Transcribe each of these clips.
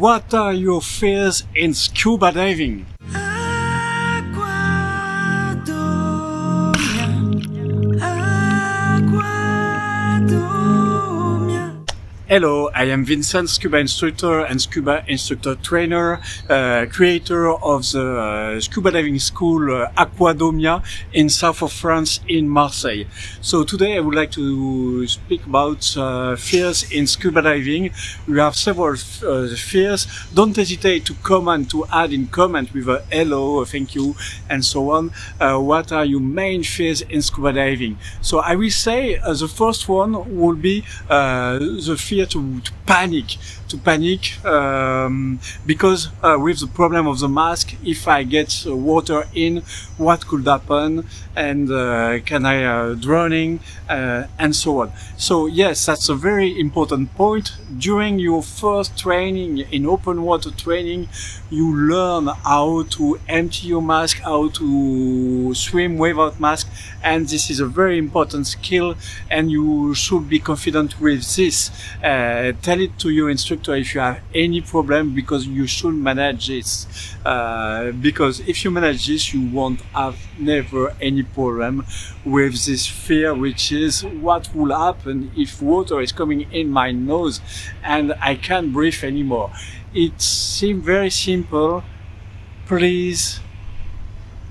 What are your fears in scuba diving? Hello, I am Vincent, scuba instructor and scuba instructor trainer, creator of the scuba diving school Aquadomia in south of France in Marseille. So today I would like to speak about fears in scuba diving. We have several fears. Don't hesitate to comment, to add in comment with a hello, a thank you, and so on. What are your main fears in scuba diving? So I will say the first one will be the fear to panic because with the problem of the mask, if I get water in, what could happen, and can I drowning, and so on. So yes, that's a very important point. During your first training, in open water training, you learn how to empty your mask, how to swim without mask, and this is a very important skill, and you should be confident with this. Tell it to your instructor if you have any problem, because you should manage this. Because if you manage this, you won't have never any problem with this fear, which is what will happen if water is coming in my nose and I can't breathe anymore. It seems very simple. Please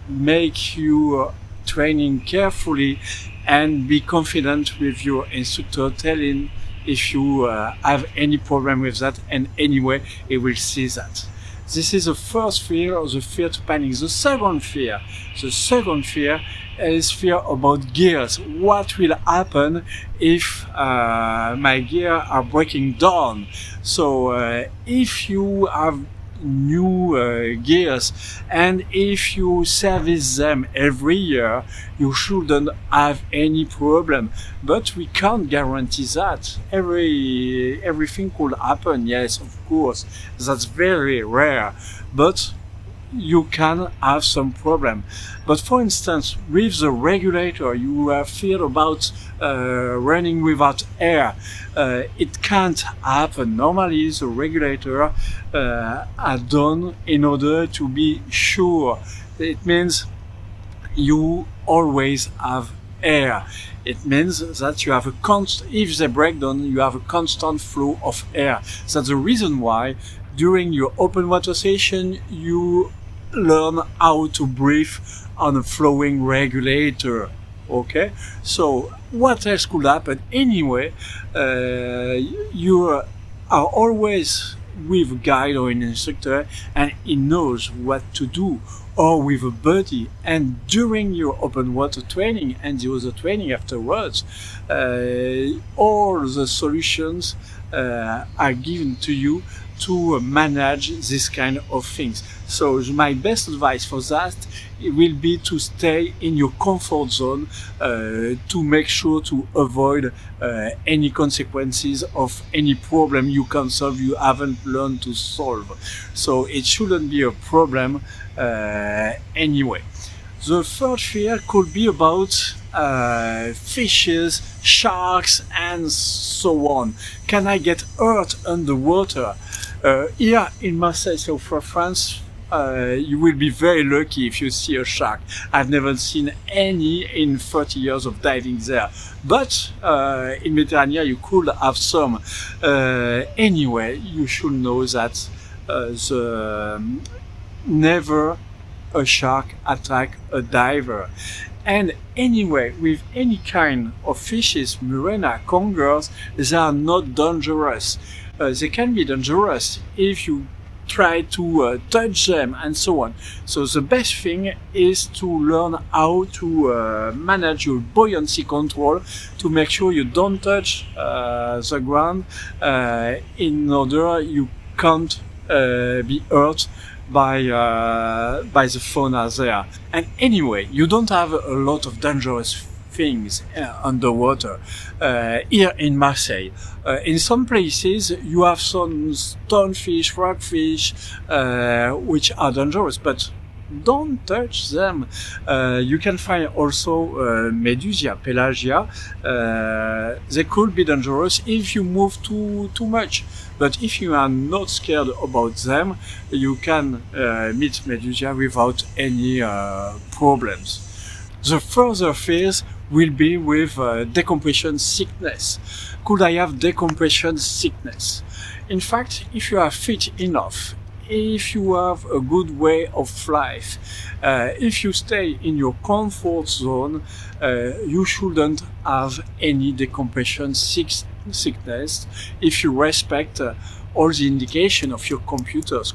make your training carefully and be confident with your instructor. Tell him if you have any problem with that, and anyway he will see that. This is the first fear, or the fear to panic. The second fear is fear about gears. What will happen if my gears are breaking down? So if you have new gears and if you service them every year, you shouldn't have any problem, but we can't guarantee that. Everything could happen, yes, of course, that's very rare, but you can have some problem. But for instance, with the regulator, you are feared about running without air. It can't happen. Normally the regulator are done in order to be sure. It means you always have air. It means that you have a constant, if they break down, you have a constant flow of air. That's the reason why during your open water session you learn how to breathe on a flowing regulator. Okay, so what else could happen? Anyway, you are always with a guide or an instructor, and he knows what to do, or with a buddy. And during your open water training and the other training afterwards, all the solutions are given to you to manage this kind of things. So my best advice for that will be to stay in your comfort zone, to make sure to avoid any consequences of any problem you can solve, you haven't learned to solve. So it shouldn't be a problem anyway. The third fear could be about fishes, sharks, and so on. Can I get hurt underwater? Here in Marseille, so for France, you will be very lucky if you see a shark. I've never seen any in 30 years of diving there. But in Mediterranean you could have some. Anyway, you should know that never a shark attack a diver. And anyway, with any kind of fishes, Murena, congers, they are not dangerous. They can be dangerous if you try to touch them and so on. So the best thing is to learn how to manage your buoyancy control, to make sure you don't touch the ground, in order you can't be hurt by the fauna there. And anyway, you don't have a lot of dangerous things underwater here in Marseille. In some places you have some stonefish, rockfish, which are dangerous, but don't touch them. You can find also Medusa, Pelagia. They could be dangerous if you move too much. But if you are not scared about them, you can meet Medusa without any problems. The further phase will be with decompression sickness. Could I have decompression sickness? In fact, if you are fit enough, if you have a good way of life, if you stay in your comfort zone, you shouldn't have any decompression sickness if you respect all the indication of your computers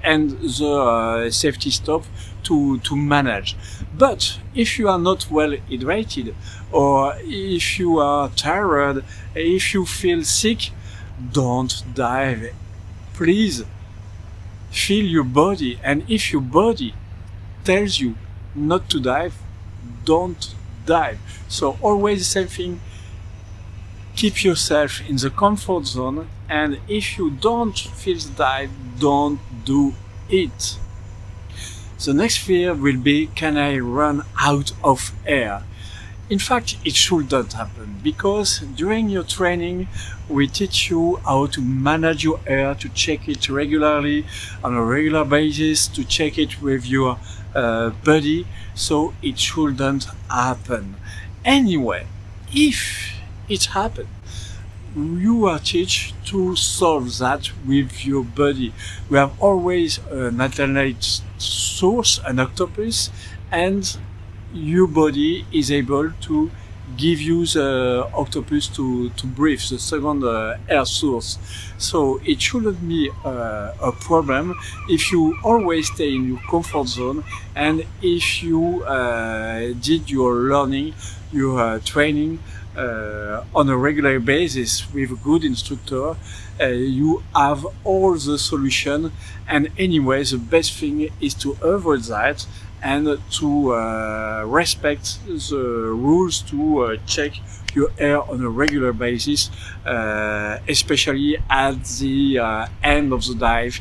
and the safety stop to manage. But if you are not well hydrated, or if you are tired, if you feel sick, don't dive. Please feel your body, and if your body tells you not to dive, don't dive. So always the same thing. Keep yourself in the comfort zone, and if you don't feel the dive, don't do it. The next fear will be, can I run out of air? In fact, it shouldn't happen, because during your training we teach you how to manage your air, to check it regularly on a regular basis, to check it with your buddy, so it shouldn't happen. Anyway, if it happens, you are taught to solve that with your body. We have always an alternate source, an octopus, and your body is able to give you the octopus to breathe, the second air source. So it shouldn't be a problem if you always stay in your comfort zone, and if you did your learning, your training on a regular basis with a good instructor. You have all the solution, and anyway the best thing is to avoid that and to respect the rules to check your air on a regular basis, especially at the end of the dive.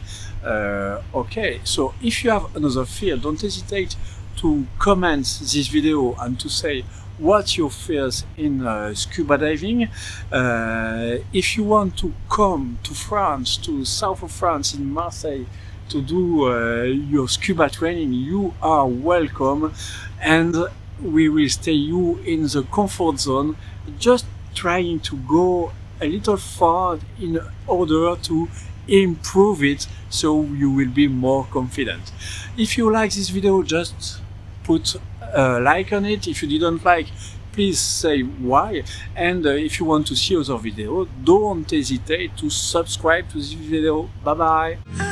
Okay, so if you have another fear, don't hesitate to comment this video and to say what's your fears in scuba diving. If you want to come to France, to south of France in Marseille, to do your scuba training, you are welcome, and we will stay you in the comfort zone, just trying to go a little far in order to improve it, so you will be more confident. If you like this video, just put a like on it. If you didn't like, please say why, and if you want to see other videos, don't hesitate to subscribe to this video. Bye bye.